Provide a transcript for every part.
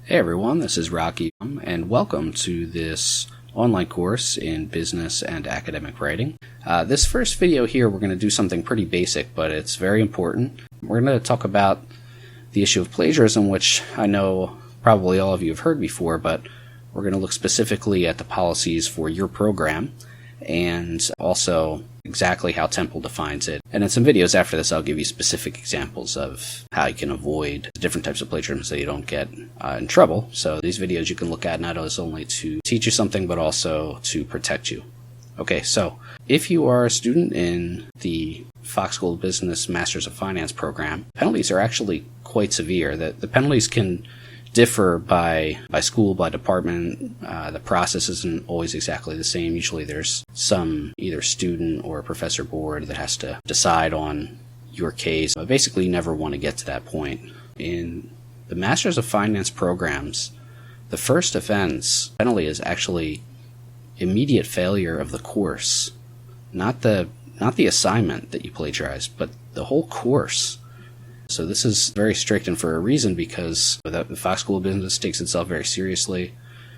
Hey everyone, this is Rocky, and welcome to this online course in business and academic writing. This first video here, we're going to do something pretty basic, but it's very important. We're going to talk about the issue of plagiarism, which I know probably all of you have heard before, but we're going to look specifically at the policies for your program and also exactly how Temple defines it. And in some videos after this, I'll give you specific examples of how you can avoid different types of plagiarism so you don't get in trouble. So these videos you can look at not as only to teach you something, but also to protect you. Okay, so if you are a student in the Fox School of Business Masters of Finance program, penalties are actually quite severe. The penalties can differ by school, by department. The process isn't always exactly the same. Usually there's some either student or professor board that has to decide on your case. But basically you never want to get to that point. In the Masters of Finance programs, the first offense penalty is actually immediate failure of the course. Not the assignment that you plagiarized, but the whole course. So this is very strict, and for a reason, because the Fox School of Business takes itself very seriously.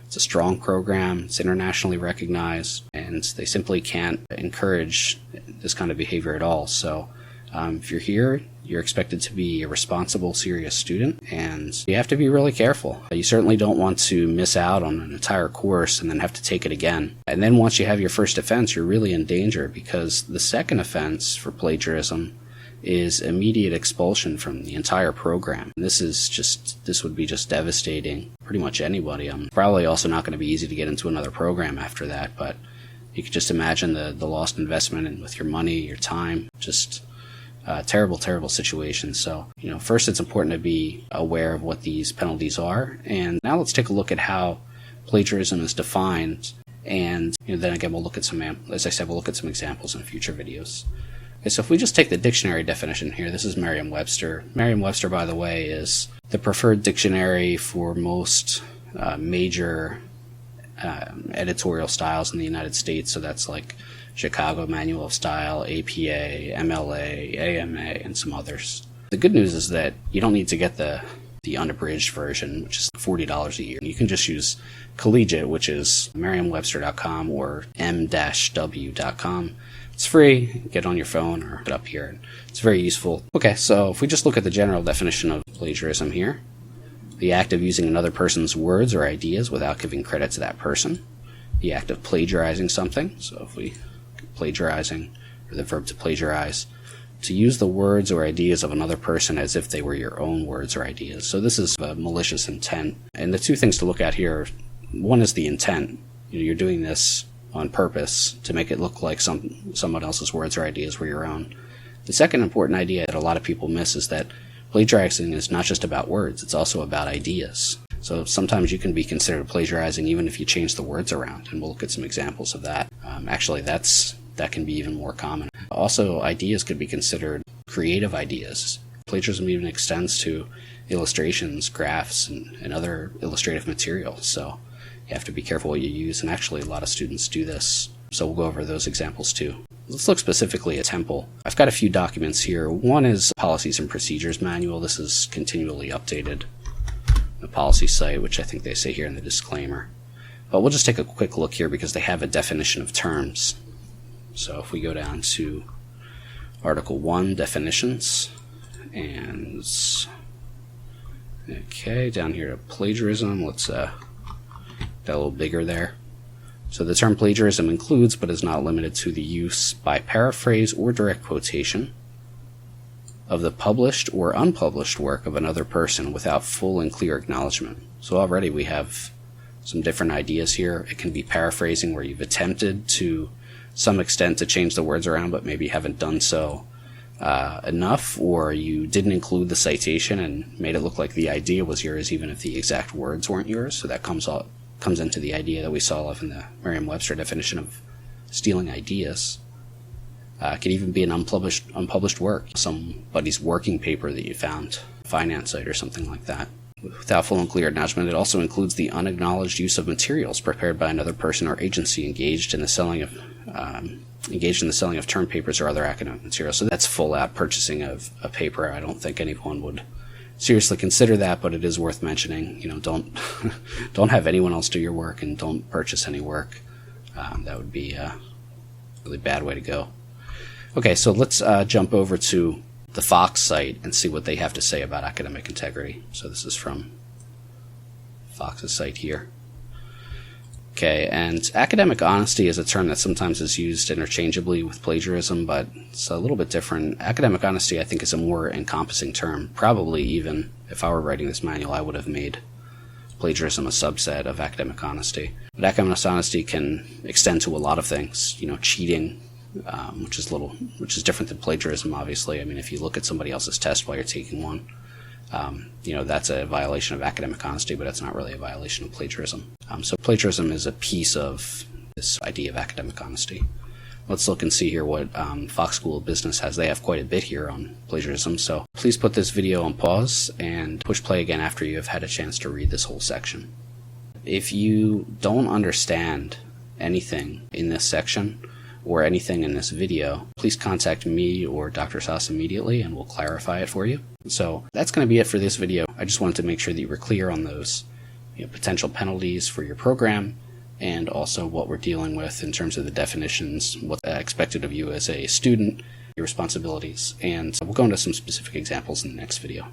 It's a strong program, it's internationally recognized, and they simply can't encourage this kind of behavior at all. So if you're here, you're expected to be a responsible, serious student, and you have to be really careful. You certainly don't want to miss out on an entire course and then have to take it again. And then once you have your first offense, you're really in danger, because the second offense for plagiarism is immediate expulsion from the entire program. And this would be just devastating pretty much anybody. Probably also not going to be easy to get into another program after that, but you could just imagine the lost investment and with your money, your time, just terrible situation. So, first it's important to be aware of what these penalties are. And now let's take a look at how plagiarism is defined. And then again, we'll look at as I said, we'll look at some examples in future videos. Okay, so if we just take the dictionary definition here, this is Merriam-Webster. Merriam-Webster, by the way, is the preferred dictionary for most major editorial styles in the United States. So that's like Chicago Manual of Style, APA, MLA, AMA, and some others. The good news is that you don't need to get the unabridged version, which is $40 a year. You can just use collegiate, which is merriam-webster.com or m-w.com. It's free. Get on your phone or put up here. It's very useful. Okay, so if we just look at the general definition of plagiarism here, the act of using another person's words or ideas without giving credit to that person. The act of plagiarizing something. So if we plagiarizing, or the verb to plagiarize, to use the words or ideas of another person as if they were your own words or ideas. So this is a malicious intent. And the two things to look at here, one is the intent. You're doing this on purpose to make it look like someone else's words or ideas were your own. The second important idea that a lot of people miss is that plagiarizing is not just about words, it's also about ideas. So sometimes you can be considered plagiarizing even if you change the words around, and we'll look at some examples of that. Actually, that can be even more common. Also, ideas could be considered creative ideas. Plagiarism even extends to illustrations, graphs, and other illustrative material. So you have to be careful what you use, and actually a lot of students do this. So we'll go over those examples too. Let's look specifically at Temple. I've got a few documents here. One is Policies and Procedures Manual. This is continually updated on the policy site, which I think they say here in the disclaimer. But we'll just take a quick look here because they have a definition of terms. So if we go down to Article 1, Definitions, and okay, down here to plagiarism, let's a little bigger there. So the term plagiarism includes, but is not limited to, the use by paraphrase or direct quotation of the published or unpublished work of another person without full and clear acknowledgement. So already we have some different ideas here. It can be paraphrasing, where you've attempted to some extent to change the words around, but maybe haven't done so enough, or you didn't include the citation and made it look like the idea was yours even if the exact words weren't yours. So that comes into the idea that we saw of in the Merriam-Webster definition of stealing ideas. It could even be an unpublished work, somebody's working paper that you found, a finance site or something like that. Without full and clear acknowledgement, it also includes the unacknowledged use of materials prepared by another person or agency engaged in the selling of term papers or other academic materials. So that's full out purchasing of a paper. I don't think anyone would seriously consider that, but it is worth mentioning. Don't don't have anyone else do your work, and don't purchase any work. That would be a really bad way to go. Okay, so let's jump over to the Fox site and see what they have to say about academic integrity. So this is from Fox's site here. Okay, and academic honesty is a term that sometimes is used interchangeably with plagiarism, but it's a little bit different. Academic honesty, I think, is a more encompassing term. Probably even if I were writing this manual, I would have made plagiarism a subset of academic honesty. But academic honesty can extend to a lot of things. Cheating, which is different than plagiarism, obviously. I mean, if you look at somebody else's test while you're taking one, that's a violation of academic honesty, but it's not really a violation of plagiarism. So plagiarism is a piece of this idea of academic honesty. Let's look and see here what Fox School of Business has. They have quite a bit here on plagiarism, so please put this video on pause and push play again after you have had a chance to read this whole section. If you don't understand anything in this section or anything in this video, please contact me or Dr. Sass immediately and we'll clarify it for you. So that's going to be it for this video. I just wanted to make sure that you were clear on those potential penalties for your program, and also what we're dealing with in terms of the definitions, what's expected of you as a student, your responsibilities, and we'll go into some specific examples in the next video.